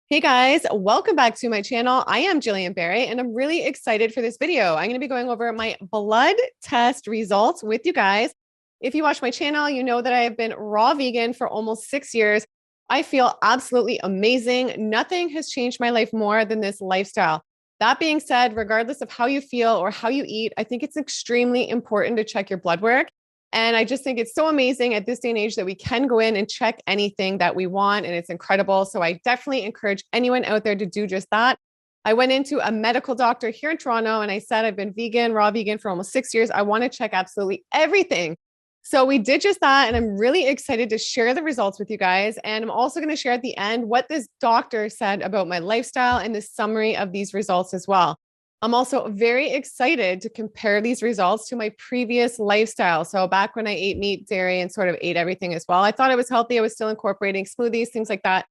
Hey guys, welcome back to my channel. I am Gillian Berry and I'm really excited for this video. I'm going to be going over my blood test results with you guys. If you watch my channel, you know that I have been raw vegan for almost 6 years. I feel absolutely amazing. Nothing has changed my life more than this lifestyle. That being said, regardless of how you feel or how you eat, I think it's extremely important to check your blood work. And I just think it's so amazing at this day and age that we can go in and check anything that we want. And it's incredible. So I definitely encourage anyone out there to do just that. I went into a medical doctor here in Toronto and I said, I've been vegan, raw vegan for almost 6 years. I want to check absolutely everything. So we did just that. And I'm really excited to share the results with you guys. And I'm also going to share at the end what this doctor said about my lifestyle and the summary of these results as well. I'm also very excited to compare these results to my previous lifestyle. So back when I ate meat, dairy, and sort of ate everything as well, I thought I was healthy. I was still incorporating smoothies, things like that,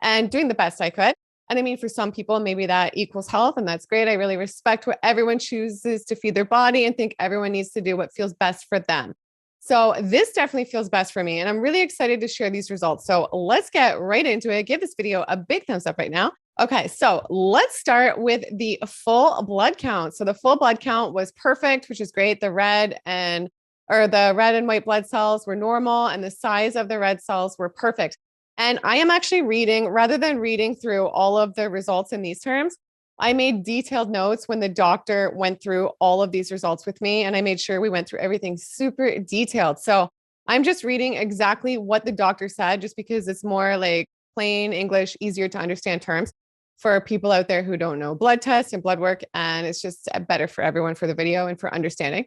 and doing the best I could. And I mean, for some people, maybe that equals health, and that's great. I really respect what everyone chooses to feed their body and think everyone needs to do what feels best for them. So this definitely feels best for me. And I'm really excited to share these results. So let's get right into it. Give this video a big thumbs up right now. Okay, so let's start with the full blood count. So the full blood count was perfect, which is great. The red and white blood cells were normal and the size of the red cells were perfect. And I am actually reading, rather than reading through all of the results in these terms, I made detailed notes when the doctor went through all of these results with me, and I made sure we went through everything super detailed. So I'm just reading exactly what the doctor said, just because it's more like plain English, easier to understand terms for people out there who don't know blood tests and blood work. And it's just better for everyone for the video and for understanding.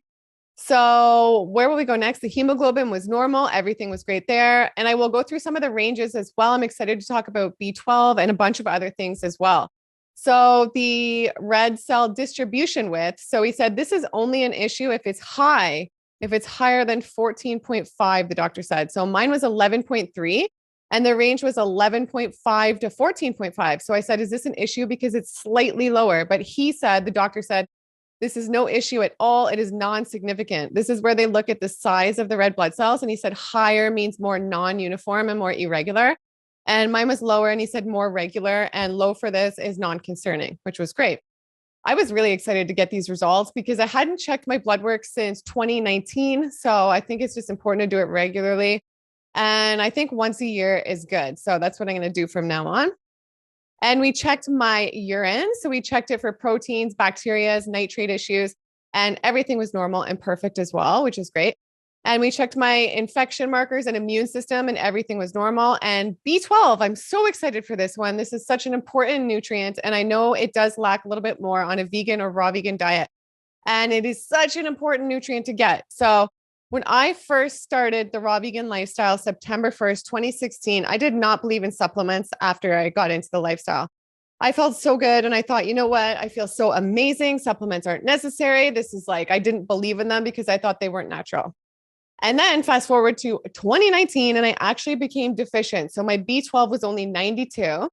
So where will we go next? The hemoglobin was normal. Everything was great there. And I will go through some of the ranges as well. I'm excited to talk about B12 and a bunch of other things as well. So the red cell distribution width. So he said this is only an issue if it's high, if it's higher than 14.5, the doctor said. So mine was 11.3 and the range was 11.5 to 14.5. So I said, is this an issue? Because it's slightly lower. But he said, the doctor said, this is no issue at all. It is non-significant. This is where they look at the size of the red blood cells. And he said higher means more non-uniform and more irregular. And mine was lower. And he said more regular, and low for this is non-concerning, which was great. I was really excited to get these results because I hadn't checked my blood work since 2019. So I think it's just important to do it regularly. And I think once a year is good. So that's what I'm going to do from now on. And we checked my urine. So we checked it for proteins, bacteria, nitrate issues, and everything was normal and perfect as well, which is great. And we checked my infection markers and immune system, and everything was normal. And B12, I'm so excited for this one. This is such an important nutrient. And I know it does lack a little bit more on a vegan or raw vegan diet. And it is such an important nutrient to get. So when I first started the raw vegan lifestyle, September 1st, 2016, I did not believe in supplements after I got into the lifestyle. I felt so good. And I thought, you know what? I feel so amazing. Supplements aren't necessary. This is like, I didn't believe in them because I thought they weren't natural. And then fast forward to 2019, and I actually became deficient. So my B12 was only 92.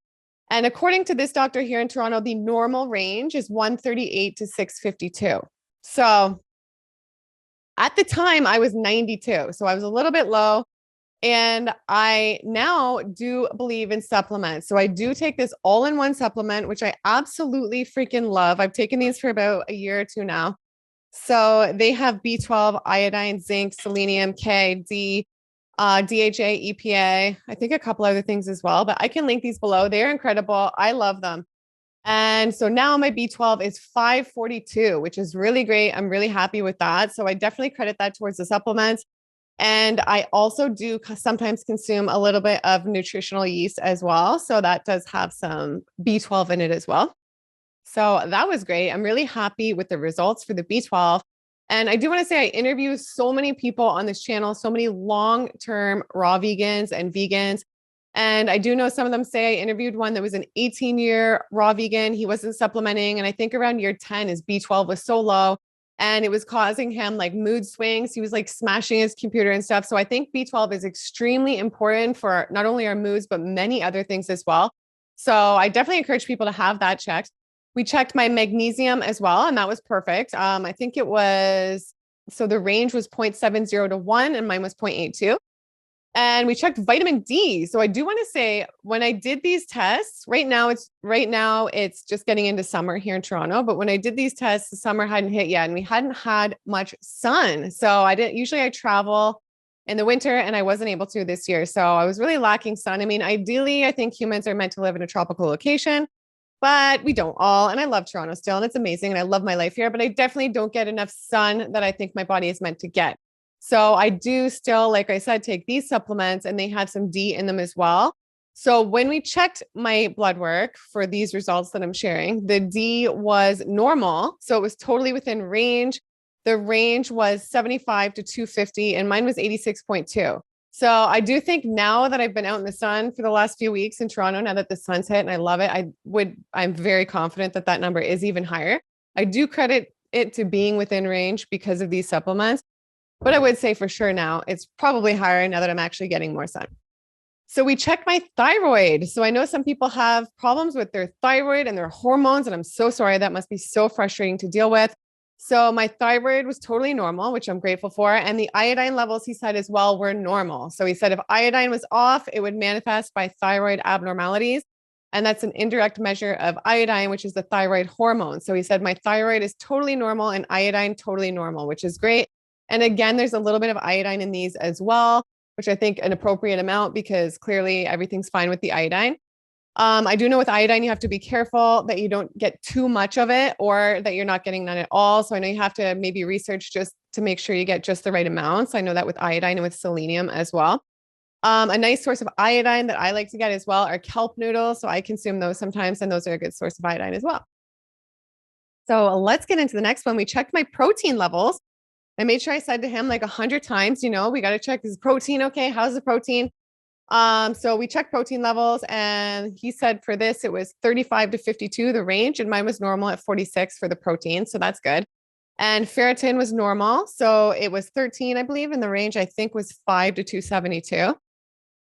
And according to this doctor here in Toronto, the normal range is 138 to 652. So at the time, I was 92. So I was a little bit low. And I now do believe in supplements. So I do take this all-in-one supplement, which I absolutely freaking love. I've taken these for about a year or two now. So they have B12, iodine, zinc, selenium, K, D, DHA, EPA, I think a couple other things as well, but I can link these below. They're incredible. I love them. And so now my B12 is 542, which is really great. I'm really happy with that. So I definitely credit that towards the supplements. And I also do sometimes consume a little bit of nutritional yeast as well. So that does have some B12 in it as well. So that was great. I'm really happy with the results for the B12. And I do want to say I interview so many people on this channel, so many long-term raw vegans and vegans. And I do know some of them say I interviewed one that was an 18-year raw vegan. He wasn't supplementing. And I think around year 10, his B12 was so low and it was causing him like mood swings. He was like smashing his computer and stuff. So I think B12 is extremely important for not only our moods, but many other things as well. So I definitely encourage people to have that checked. We checked my magnesium as well, and that was perfect. I think it was, so the range was 0.70 to 1, and mine was 0.82. And we checked vitamin D. So I do want to say when I did these tests, right now it's just getting into summer here in Toronto, but when I did these tests, the summer hadn't hit yet and we hadn't had much sun. So I travel in the winter and I wasn't able to this year. So I was really lacking sun. I mean, ideally, I think humans are meant to live in a tropical location, but we don't all. And I love Toronto still, and it's amazing. And I love my life here, but I definitely don't get enough sun that I think my body is meant to get. So I do still, like I said, take these supplements and they have some D in them as well. So when we checked my blood work for these results that I'm sharing, the D was normal. So it was totally within range. The range was 75 to 250 and mine was 86.2. So I do think now that I've been out in the sun for the last few weeks in Toronto, now that the sun's hit and I love it, I'm very confident that that number is even higher. I do credit it to being within range because of these supplements. But I would say for sure now it's probably higher now that I'm actually getting more sun. So we checked my thyroid. So I know some people have problems with their thyroid and their hormones, and I'm so sorry. That must be so frustrating to deal with. So my thyroid was totally normal, which I'm grateful for. And the iodine levels, he said as well, were normal. So he said if iodine was off, it would manifest by thyroid abnormalities. And that's an indirect measure of iodine, which is the thyroid hormone. So he said my thyroid is totally normal and iodine totally normal, which is great. And again, there's a little bit of iodine in these as well, which I think an appropriate amount because clearly everything's fine with the iodine. I do know with iodine, you have to be careful that you don't get too much of it or that you're not getting none at all. So I know you have to maybe research just to make sure you get just the right amounts. I know that with iodine and with selenium as well. A nice source of iodine that I like to get as well are kelp noodles. So I consume those sometimes, and those are a good source of iodine as well. So let's get into the next one. We checked my protein levels. I made sure I said to him like 100 times, we got to check, is protein okay? How's the protein? So we checked protein levels and he said for this, it was 35 to 52, the range, and mine was normal at 46 for the protein. So that's good. And ferritin was normal. So it was 13, I believe, and the range I think was 5 to 272.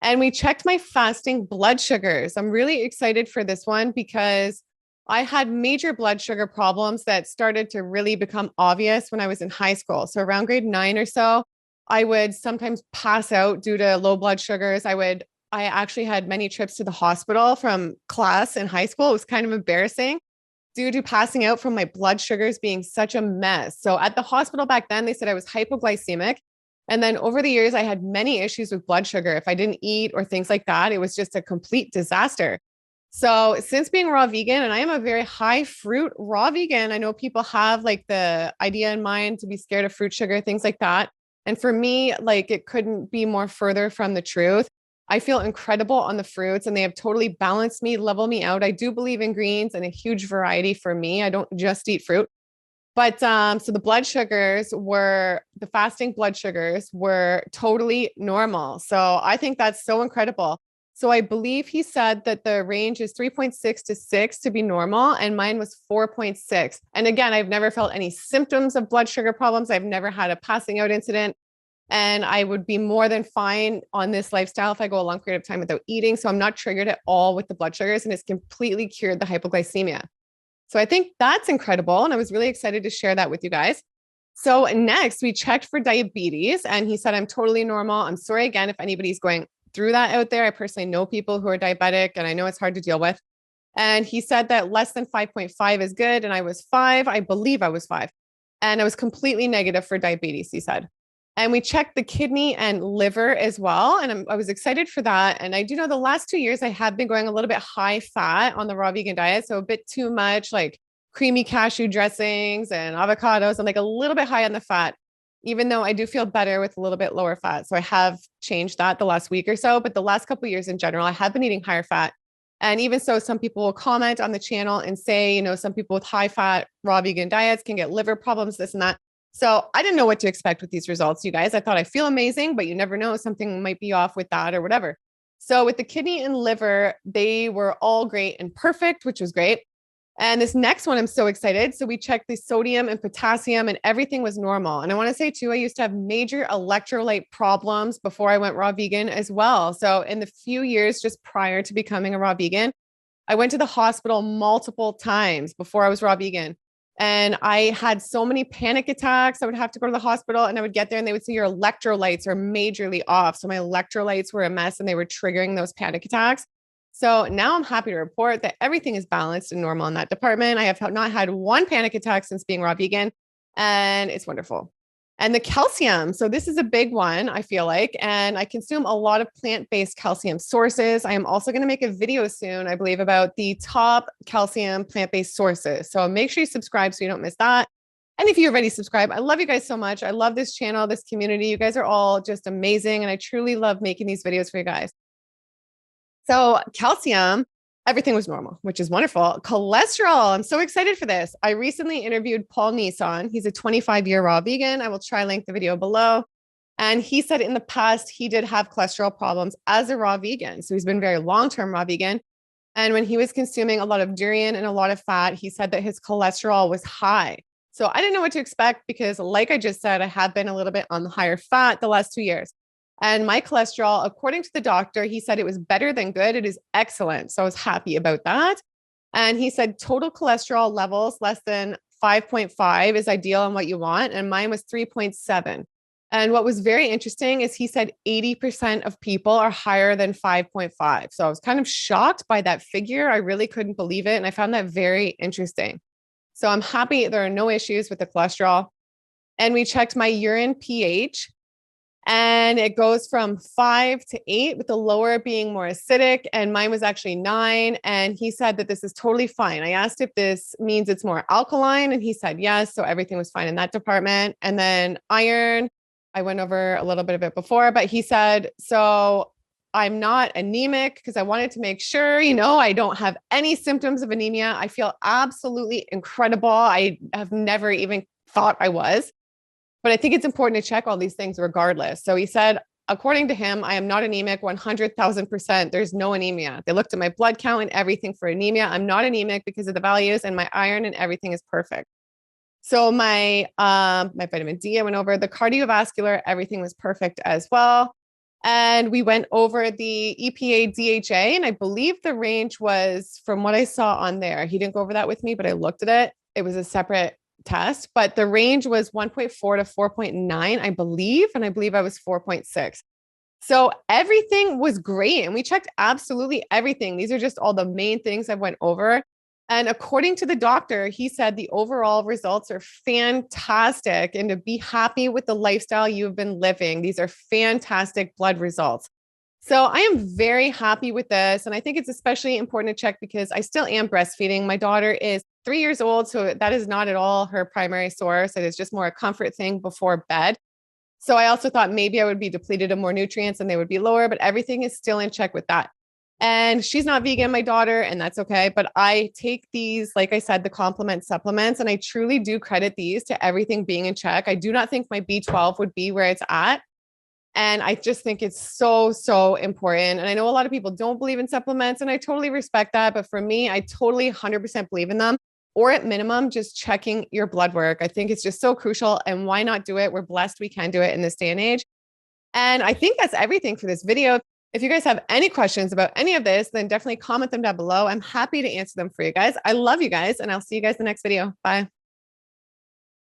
And we checked my fasting blood sugars. I'm really excited for this one because I had major blood sugar problems that started to really become obvious when I was in high school. So around grade 9 or so, I would sometimes pass out due to low blood sugars. I actually had many trips to the hospital from class in high school. It was kind of embarrassing due to passing out from my blood sugars being such a mess. So at the hospital back then, they said I was hypoglycemic. And then over the years, I had many issues with blood sugar. If I didn't eat or things like that, it was just a complete disaster. So since being raw vegan, and I am a very high fruit raw vegan, I know people have like the idea in mind to be scared of fruit sugar, things like that. And for me, like it couldn't be more further from the truth. I feel incredible on the fruits and they have totally balanced me, level me out. I do believe in greens and a huge variety for me. I don't just eat fruit. But so the fasting blood sugars were totally normal. So I think that's so incredible. So I believe he said that the range is 3.6 to 6 to be normal, and mine was 4.6. And again, I've never felt any symptoms of blood sugar problems. I've never had a passing out incident. And I would be more than fine on this lifestyle if I go a long period of time without eating. So I'm not triggered at all with the blood sugars, and it's completely cured the hypoglycemia. So I think that's incredible. And I was really excited to share that with you guys. So next, we checked for diabetes, and he said, I'm totally normal. I'm sorry again if anybody's going through that out there. I personally know people who are diabetic, and I know it's hard to deal with. And he said that less than 5.5 is good. And I was 5. I believe I was 5. And I was completely negative for diabetes, he said. And we checked the kidney and liver as well. And I was excited for that. And I do know the last 2 years, I have been going a little bit high fat on the raw vegan diet. So a bit too much like creamy cashew dressings and avocados. I'm like a little bit high on the fat, even though I do feel better with a little bit lower fat. So I have changed that the last week or so. But the last couple of years in general, I have been eating higher fat. And even so, some people will comment on the channel and say, some people with high fat raw vegan diets can get liver problems, this and that. So I didn't know what to expect with these results, you guys. I thought I feel amazing, but you never know, something might be off with that or whatever. So with the kidney and liver, they were all great and perfect, which was great. And this next one, I'm so excited. So we checked the sodium and potassium and everything was normal. And I want to say too, I used to have major electrolyte problems before I went raw vegan as well. So in the few years just prior to becoming a raw vegan, I went to the hospital multiple times before I was raw vegan. And I had so many panic attacks. I would have to go to the hospital and I would get there and they would say your electrolytes are majorly off. So my electrolytes were a mess and they were triggering those panic attacks. So now I'm happy to report that everything is balanced and normal in that department. I have not had one panic attack since being raw vegan, and it's wonderful. And the calcium. So this is a big one, I feel like, and I consume a lot of plant-based calcium sources. I am also going to make a video soon, I believe, about the top calcium plant-based sources. So make sure you subscribe so you don't miss that. And if you already subscribe, I love you guys so much. I love this channel, this community. You guys are all just amazing. And I truly love making these videos for you guys. So calcium, everything was normal, which is wonderful. Cholesterol, I'm so excited for this. I recently interviewed Paul Nissan. He's a 25-year raw vegan. I will try link the video below. And he said in the past, he did have cholesterol problems as a raw vegan. So he's been very long-term raw vegan. And when he was consuming a lot of durian and a lot of fat, he said that his cholesterol was high. So I didn't know what to expect because like I just said, I have been a little bit on the higher fat the last 2 years. And my cholesterol, according to the doctor, he said it was better than good. It is excellent. So I was happy about that. And he said total cholesterol levels less than 5.5 is ideal and what you want. And mine was 3.7. And what was very interesting is he said 80% of people are higher than 5.5. So I was kind of shocked by that figure. I really couldn't believe it. And I found that very interesting. So I'm happy there are no issues with the cholesterol. And we checked my urine pH. And it goes from 5 to 8, with the lower being more acidic. And mine was actually 9. And he said that this is totally fine. I asked if this means it's more alkaline, and he said yes. So everything was fine in that department. And then iron, I went over a little bit of it before, but he said, so I'm not anemic because I wanted to make sure, I don't have any symptoms of anemia. I feel absolutely incredible. I have never even thought I was. But I think it's important to check all these things regardless. So he said, according to him, I am not anemic 100,000%. There's no anemia. They looked at my blood count and everything for anemia. I'm not anemic because of the values, and my iron and everything is perfect. So my vitamin D, I went over the cardiovascular, everything was perfect as well. And we went over the EPA DHA, and I believe the range was, from what I saw on there, he didn't go over that with me, but I looked at it. It was a separate test, but the range was 1.4 to 4.9, I believe. And I believe I was 4.6. So everything was great. And we checked absolutely everything. These are just all the main things I went over. And according to the doctor, he said the overall results are fantastic and to be happy with the lifestyle you've been living. These are fantastic blood results. So I am very happy with this. And I think it's especially important to check because I still am breastfeeding. My daughter is 3 years old. So that is not at all her primary source. It is just more a comfort thing before bed. So I also thought maybe I would be depleted of more nutrients and they would be lower, but everything is still in check with that. And she's not vegan, my daughter, and that's okay. But I take these, like I said, the complement supplements, and I truly do credit these to everything being in check. I do not think my B12 would be where it's at. And I just think it's so, so important. And I know a lot of people don't believe in supplements, and I totally respect that. But for me, I totally 100% believe in them, or at minimum, just checking your blood work. I think it's just so crucial. And why not do it? We're blessed we can do it in this day and age. And I think that's everything for this video. If you guys have any questions about any of this, then definitely comment them down below. I'm happy to answer them for you guys. I love you guys, and I'll see you guys in the next video. Bye.